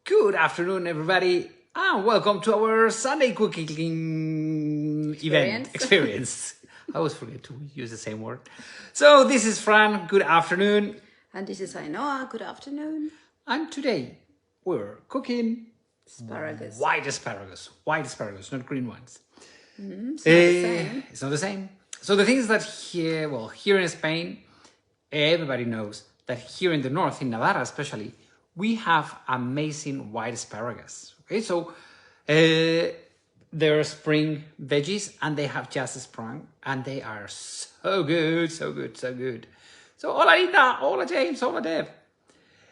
Good afternoon, everybody, and welcome to our Sunday cooking experience. I always forget to use the same word. So this is Fran. Good afternoon. And this is Ainhoa. Good afternoon. And today we're cooking asparagus. White asparagus. White asparagus, not green ones. It's not the same. It's not the same. So the thing is that here in Spain, everybody knows that here in the north, in Navarra especially, we have amazing white asparagus. Okay, so they're spring veggies and they have just sprung and they are so good, so good, so good. So hola Linda, hola James, hola Deb.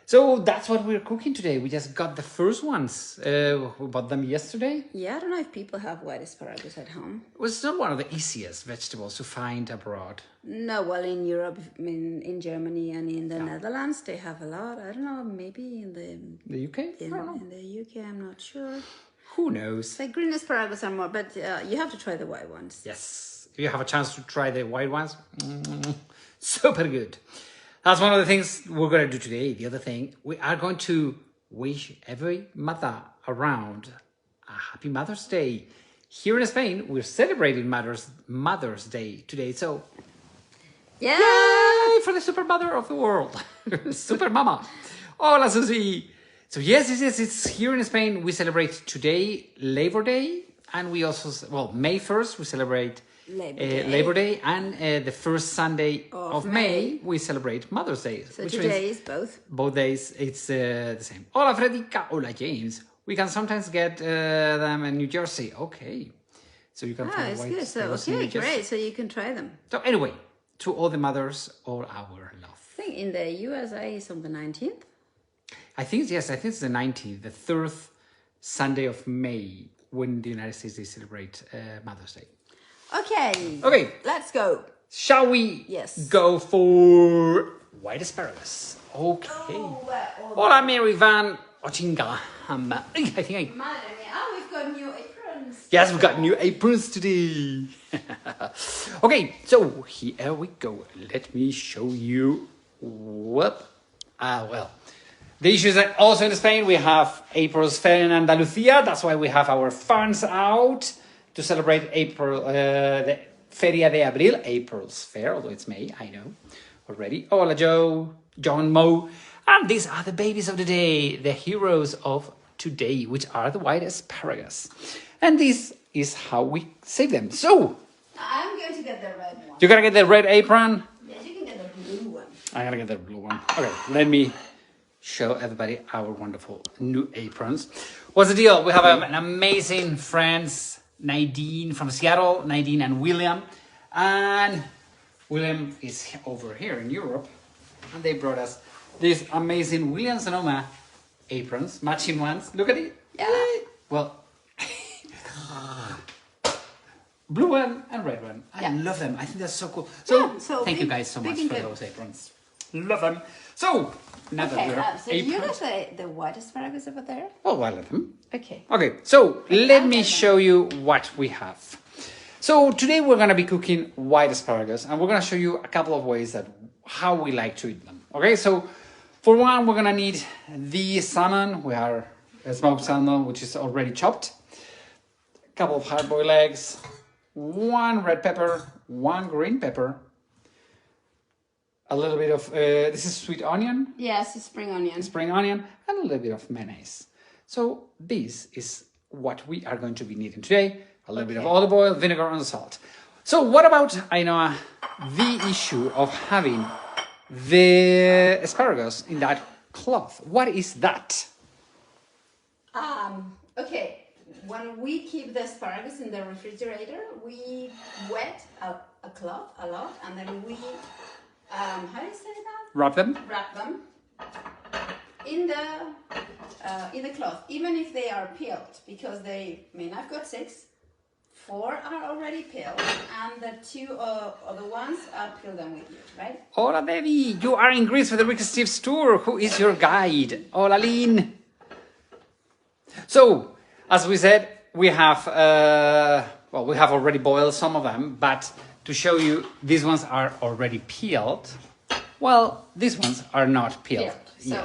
So that's what we're cooking today. We just got the first ones. We bought them yesterday. Yeah, I don't know if people have white asparagus at home. Well, it's not one of the easiest vegetables to find abroad. No, well, in Europe, in Germany and in the Netherlands, they have a lot. I don't know, maybe in the UK? I don't know. In the UK, I'm not sure. Who knows? The green asparagus are more, but you have to try the white ones. Yes, if you have a chance to try the white ones, super good. That's one of the things we're going to do today. The other thing, we are going to wish every mother around a happy Mother's Day. Here in Spain, we're celebrating Mother's Day today. So, yay for the super mother of the world. Super mama. Hola, Susie. So yes, it's here in Spain. We celebrate today Labor Day. And we also, well, May 1st, we celebrate Labor Day, and the first Sunday of May we celebrate Mother's Day. So today is both? Both days, it's the same. Hola Fredica, hola James. We can sometimes get them in New Jersey. Okay. So you can find white asparagus in New Jersey. Great. So you can try them. So anyway, to all the mothers, all our love. I think in the USA it's on the 19th. I think it's the 19th, the third Sunday of May, when the United States they celebrate Mother's Day. Okay, let's go. Shall we go for white asparagus? Okay. Hola, Mary Van Ochinga. We've got new aprons. Yes, we've got new aprons today. Okay, so here we go. Let me show you what. The issue is that also in Spain we have April's Fair in Andalusia. That's why we have our fans out to celebrate April, the Feria de Abril, April's Fair, although it's May, I know already. Hola Joe, John Mo. And these are the babies of the day, the heroes of today, which are the white asparagus. And this is how we save them. So, I'm going to get the red one. You're going to get the red apron? Yes, you can get the blue one. I'm going to get the blue one. Okay, let me show everybody our wonderful new aprons. What's the deal? We have an amazing friends, Nadine from Seattle, Nadine and William. And William is over here in Europe. And they brought us these amazing William Sonoma aprons, matching ones. Look at it. Yeah. Well, blue one and red one. I love them. I think that's so cool. So thank you guys so much for those aprons. Love them. So, now that we're so you got the white asparagus over there? Oh, well, let them. Okay. Okay, so let me show you what we have. So today we're going to be cooking white asparagus, and we're going to show you a couple of ways that how we like to eat them. Okay, so for one, we're going to need the salmon. We have a smoked salmon, which is already chopped. A couple of hard-boiled eggs, one red pepper, one green pepper, a little bit of, this is sweet onion. Yes, it's spring onion. Spring onion, and a little bit of mayonnaise. So this is what we are going to be needing today. A little bit of olive oil, vinegar, and salt. So what about, Ainhoa, the issue of having the asparagus in that cloth? What is that? Okay, when we keep the asparagus in the refrigerator, we wet a cloth a lot, and then we how do you say that? Wrap them in the cloth, even if they are peeled, because they I've got 6. 4 are already peeled, and the 2 other ones I'll peel them with you, right? Hola, baby. You are in Greece for the Rick Steve's tour. Who is your guide? Hola, Lynn. So, as we said, we have we have already boiled some of them, but to show you, these ones are already peeled. Well, these ones are not peeled.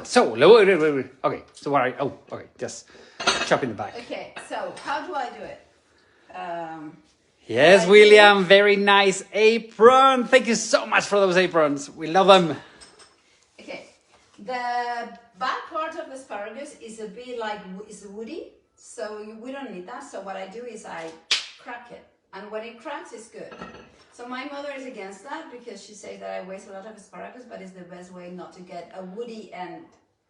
So, wait. Okay, so what are you? Oh, okay, just chop in the back. okay, so how do I do it? Yes, I William, very nice apron. Thank you so much for those aprons. We love them. Okay, the back part of the asparagus is a bit like is woody, so we don't need that. So what I do is I crack it, and when it cracks, it's good. So my mother is against that because she says that I waste a lot of asparagus, but it's the best way not to get a woody end,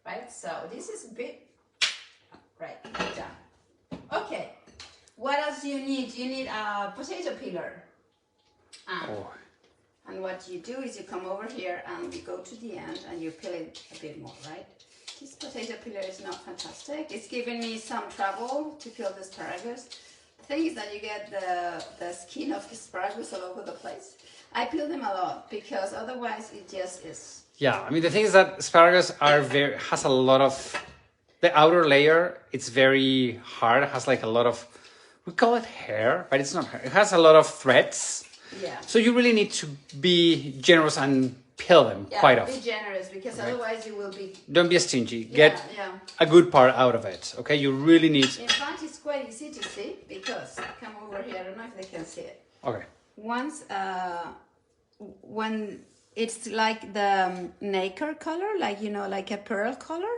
right? So this is a bit right done. Okay, what else do you need? You need a potato peeler. And what you do is you come over here and you go to the end and you peel it a bit more, right? This potato peeler is not fantastic. It's giving me some trouble to peel the asparagus. The thing is that you get the skin of the asparagus all over the place. I peel them a lot because otherwise it just is. Yeah, I mean the thing is that asparagus has a lot of the outer layer. It's very hard. It has like a lot of, we call it hair, but it's not hair. It has a lot of threads. Yeah. So you really need to be generous and peel them quite often. Be generous because otherwise you will be. Don't be stingy. Get a good part out of it. Okay, you really need. In fact, it's quite easy to see because come over here. I don't know if they can see it. Okay. Once, when it's like the nacre color, like like a pearl color,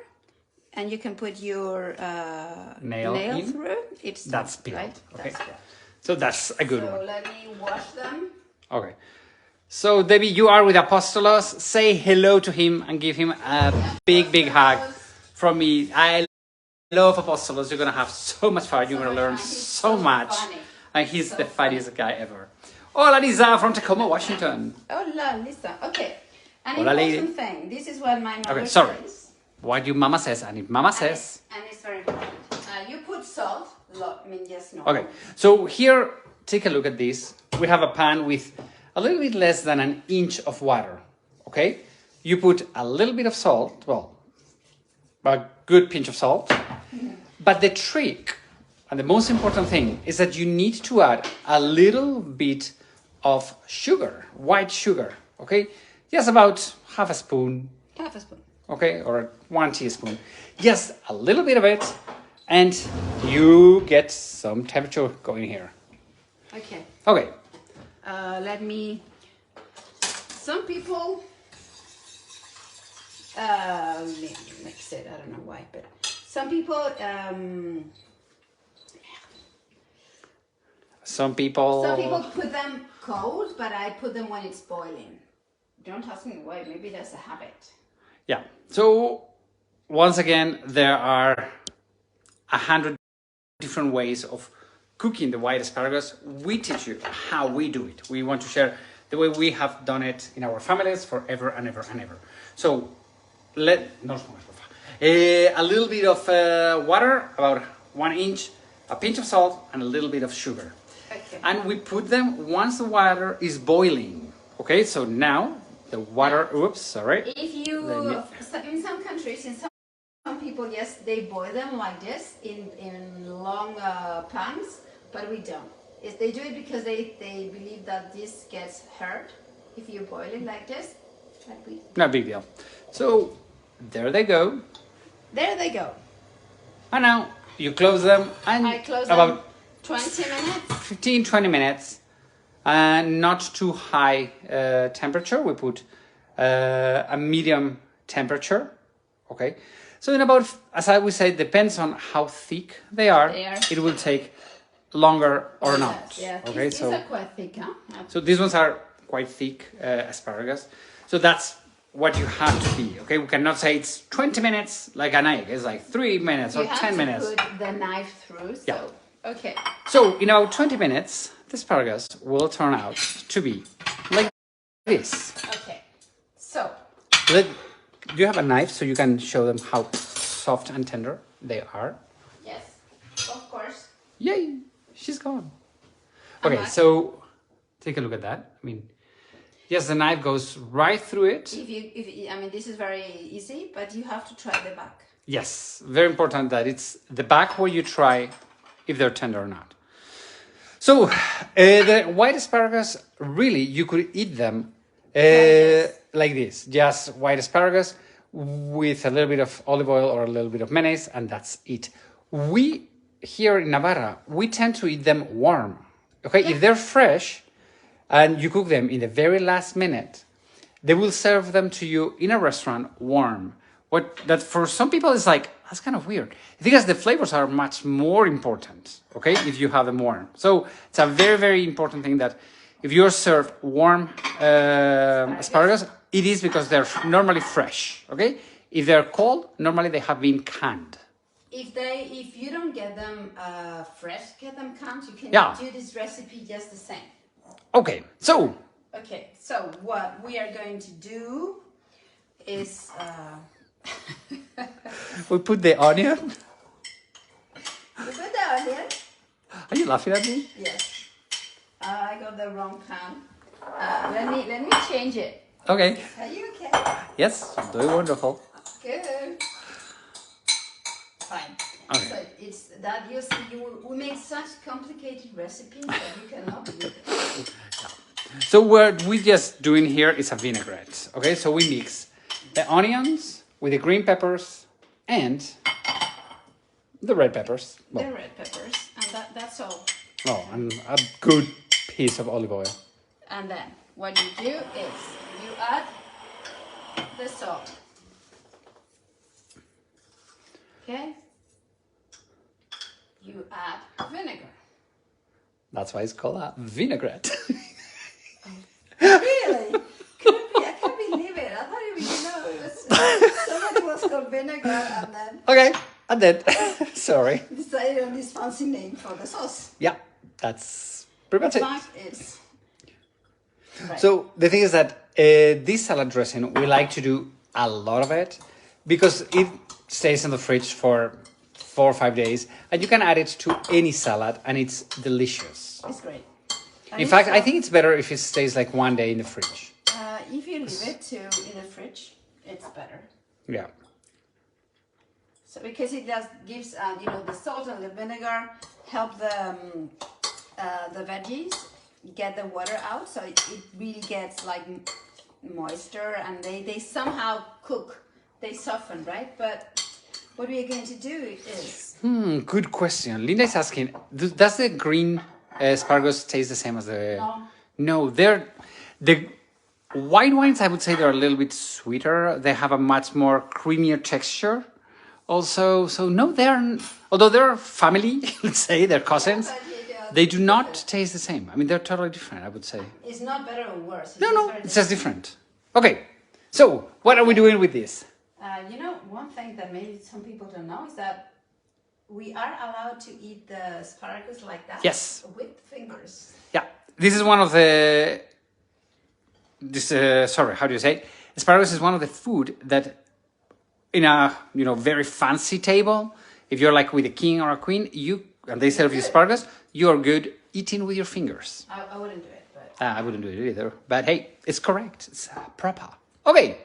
and you can put your nail in through. That's peeled. Right? Okay. That's peeled. So that's a good one. So let me wash them. Okay. So Debbie, you are with Apostolos. Say hello to him and give him a big hug from me. I love Apostolos. You're gonna have so much fun. You're gonna learn so much. Funny. And he's the funniest guy ever. Hola Lisa from Tacoma, Washington. Hola, Lisa. Okay. An Hola, lady. important thing. This is what my mother sorry. says. What your mama says, and if mama says. And it's very important. You put salt. Yes, no. Okay, so here, take a look at this. We have a pan with a little bit less than an inch of water. Okay, you put a little bit of salt. Well, a good pinch of salt. But the trick and the most important thing is that you need to add a little bit of sugar, white sugar. Okay, just about half a spoon. Half a spoon. Okay, or 1 teaspoon. Just a little bit of it, and you get some temperature going here. Okay. Okay. Let me. Some people mix it. I don't know why, but some people. Some people put them cold, but I put them when it's boiling. Don't ask me why. Maybe that's a habit. Yeah. So once again, there are 100 different ways of cooking the white asparagus. We teach you how we do it. We want to share the way we have done it in our families forever and ever and ever. So a little bit of water, about 1 inch, a pinch of salt, and a little bit of sugar. Okay. And we put them once the water is boiling. Okay, so now the water, oops, sorry. If you, in some countries, in some people, yes, they boil them like this in long pans, but we don't. They do it because they believe that this gets hurt if you boil it like this. No big deal. So there they go. There they go. And now you close them and I close about them 20 minutes. 15-20 minutes. And not too high temperature. We put a medium temperature. Okay. So in about, as I would say, depends on how thick they are. It will take longer or not. Yeah. Okay. These are quite thick, huh? So these ones are quite thick asparagus. So that's what you have to be. Okay. We cannot say it's 20 minutes like an egg. It's like 3 minutes or 10 minutes. You have to put the knife through. So. Yeah. Okay. So in about 20 minutes, the asparagus will turn out to be like this. Okay. So. Do you have a knife so you can show them how soft and tender they are? Yes, of course. Yay! She's gone. Okay, so take a look at that. I mean, yes, the knife goes right through it. I mean, this is very easy, but you have to try the back. Yes, very important that it's the back where you try if they're tender or not. So the white asparagus, really, you could eat them like this, just white asparagus with a little bit of olive oil or a little bit of mayonnaise, and that's it. We, here in Navarra, we tend to eat them warm. Okay, if they're fresh and you cook them in the very last minute, they will serve them to you in a restaurant warm. That for some people is like, that's kind of weird. Because the flavors are much more important, okay, if you have them warm. So it's a very, very important thing that if you're served warm asparagus, it is because they're normally fresh, okay? If they're cold, normally they have been canned. If you don't get them fresh, get them canned, you can do this recipe just the same. Okay, so what we are going to do is we put the onion. We put the onion. Are you laughing at me? Yes. I got the wrong pan. Let me change it. Okay. Are you okay? Yes, doing wonderful. Good. Fine. Okay. So it's that you see, we make such complicated recipes that you cannot believe it. So what we're just doing here is a vinaigrette. Okay, so we mix the onions with the green peppers and the red peppers. The red peppers, and that's all. Oh, and a good piece of olive oil. And then what you do is you add the salt. Okay? You add vinegar. That's why it's called a vinaigrette. Really? I can't believe it. I thought it was, somebody was called vinegar and then... Okay, and then, sorry. Decided on this fancy name for the sauce. Yeah, that's pretty much it. Is... Right. So the thing is that this salad dressing, we like to do a lot of it because it stays in the fridge for 4 or 5 days and you can add it to any salad and it's delicious. It's great. In fact, I think it's better if it stays like 1 day in the fridge. If you leave it in the fridge, it's better. Yeah. So because it gives the salt and the vinegar help the veggies get the water out, so it really gets like moisture and they somehow cook, they soften, right? But what we are going to do is... Good question. Linda is asking, does the green asparagus taste the same as the... No, they're... The white ones, I would say they're a little bit sweeter. They have a much more creamier texture. Also, so no, although they're family, let's say, they're cousins, they do not taste the same. I mean, they're totally different, I would say. It's not better or worse. It's just different. Okay, so what are we doing with this? One thing that maybe some people don't know is that we are allowed to eat the asparagus like that. Yes. With fingers. Yeah, this is one of the... how do you say it? Asparagus is one of the food that in a very fancy table, if you're like with a king or a queen, and they serve you asparagus, you are good eating with your fingers. I wouldn't do it, but... I wouldn't do it either. But hey, it's correct. It's proper. Okay.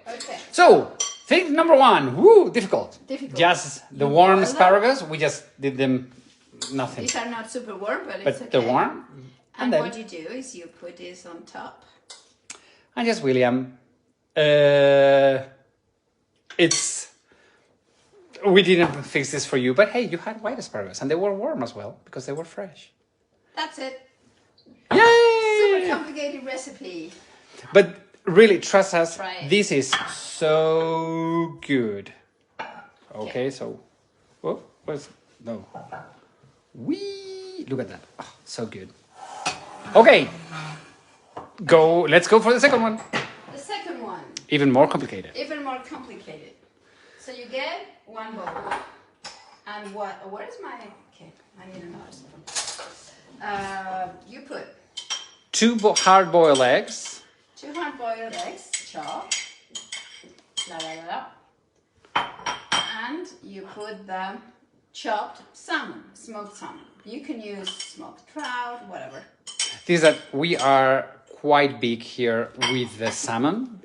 So, thing number 1. Woo, difficult. Just the warm asparagus. We just did them nothing. These are not super warm, but it's okay. They're warm. And then, what you do is you put this on top. And yes, William. We didn't fix this for you, but hey, you had white asparagus and they were warm as well because they were fresh. That's it. Yay! Super complicated recipe. But really, trust us, this is so good. Okay, so... Oh, no. Look at that. Oh, so good. Okay. Let's go for the second one. The second one. Even more complicated. So you get 1 bowl. And where's my... Okay, I need another spoon. You put... 2 hard-boiled eggs. 2 hard-boiled eggs, chopped. And you put the chopped salmon, smoked salmon. You can use smoked trout, whatever. This is that we are quite big here with the salmon.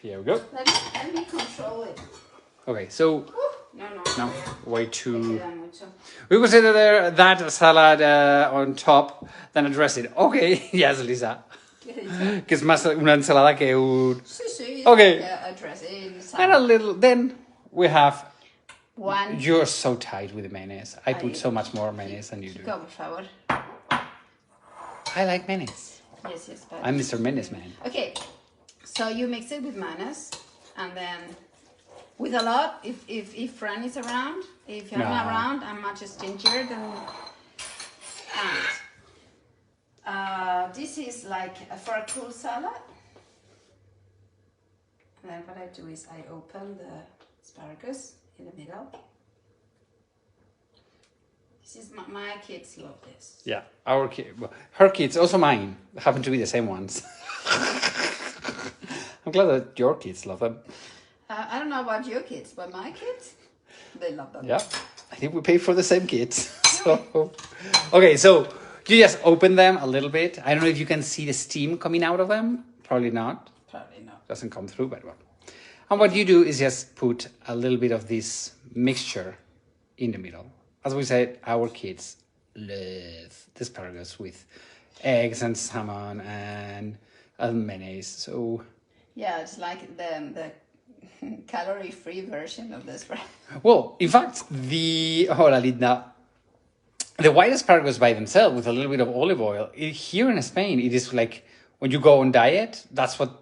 Here we go. Let me control it. Okay, so... No, way too... We consider that salad on top, then address it. Okay, yes, Lisa. Que es más una ensalada que un... Sí, Okay. a dressing. And a little... Then we have... One. You're so tight with the mayonnaise. I put so much more mayonnaise than you do. Go, por favor. I like mayonnaise. Yes, but... I'm Mr. Mayonnaise Man. Okay, so you mix it with mayonnaise, and then with a lot, if Fran is around, if you're not around, I'm much ginger, then... And this is like for a cool salad. And then what I do is I open the asparagus in the middle. This is my kids love this. Yeah, our her kids, also mine, happen to be the same ones. I'm glad that your kids love them. I don't know about your kids, but my kids, they love them. Yeah, I think we pay for the same kids. So, okay, so you just open them a little bit. I don't know if you can see the steam coming out of them. Probably not. Probably not. Doesn't come through, but well. And what you do is just put a little bit of this mixture in the middle. As we said, our kids love the asparagus with eggs and salmon and mayonnaise. So yeah, it's like the calorie-free version of this. Well, in fact, the white asparagus by themselves with a little bit of olive oil, here in Spain, it is like when you go on diet, that's what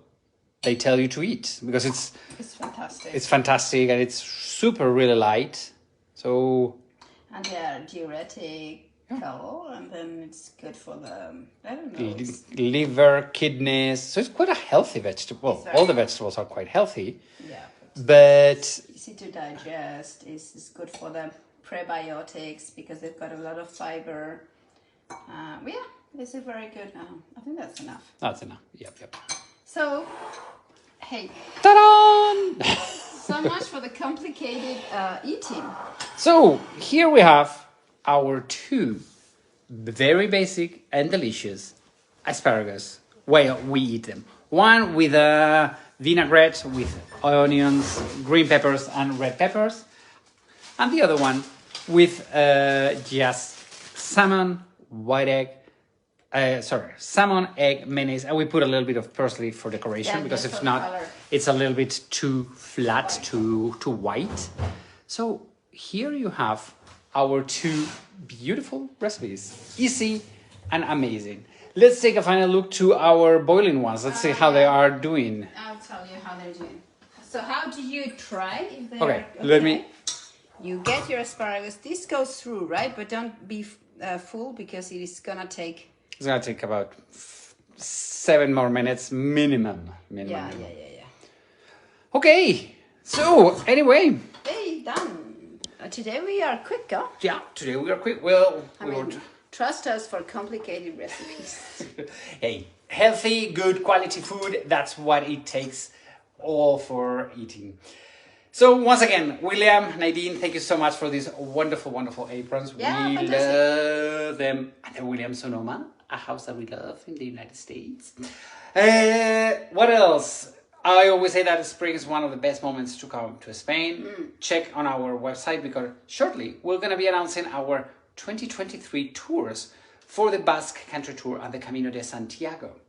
they tell you to eat because it's fantastic. It's fantastic and it's super really light. So and they are diuretic, and then it's good for the I don't know liver, kidneys. So it's quite a healthy vegetable. Well, all the vegetables are quite healthy. Yeah, but easy to digest. It's good for the prebiotics because they've got a lot of fiber. Yeah, this is very good. I think that's enough. That's enough. Yep. So, hey. Ta-da! So much for the complicated eating. So here we have our two very basic and delicious asparagus. Well, we eat them. One with a vinaigrette with onions, green peppers, and red peppers, and the other one with just salmon, salmon, egg, mayonnaise, and we put a little bit of parsley for decoration because if not, color. It's a little bit too flat, too white. So here you have our two beautiful recipes, easy and amazing. Let's take a final look to our boiling ones. Let's see how they are doing. I'll tell you how they're doing. So how do you try if they're okay? Let me. You get your asparagus. This goes through, right? But don't be full because it is gonna take. It's gonna take about 7 more minutes minimum. Yeah. Okay. So anyway. Hey, done. Today we are quick, huh? Yeah. Today we are quick. Well, trust us for complicated recipes. Hey, healthy, good quality food. That's what it takes all for eating. So once again, William, Nadine, thank you so much for these wonderful, wonderful aprons. Yeah, we love them. And then William Sonoma, a house that we love in the United States. What else? I always say that spring is one of the best moments to come to Spain. Check on our website because shortly we're going to be announcing our 2023 tours for the Basque Country Tour and the Camino de Santiago.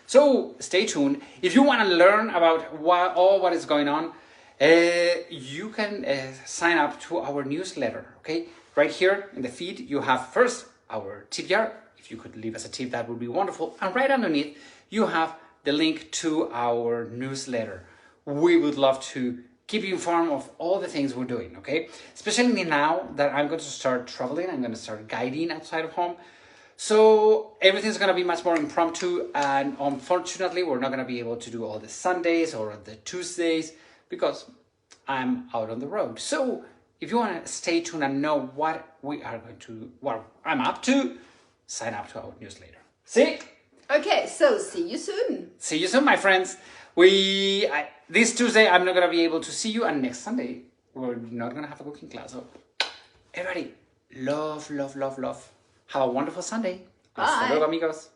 So stay tuned. If you want to learn about what is going on, you can sign up to our newsletter. Okay, right here in the feed you have first our tip jar. If you could leave us a tip, that would be wonderful. And right underneath you have the link to our newsletter. We would love to keep you informed of all the things we're doing, okay? Especially now that I'm going to start traveling, I'm going to start guiding outside of home. So everything's going to be much more impromptu, and unfortunately we're not going to be able to do all the Sundays or the Tuesdays because I'm out on the road. So if you want to stay tuned and know what I'm up to, sign up to our newsletter. See? Okay, so see you soon. See you soon, my friends. This Tuesday, I'm not going to be able to see you, and next Sunday, we're not going to have a cooking class. So, everybody, love. Have a wonderful Sunday. Bye. Hasta luego, amigos.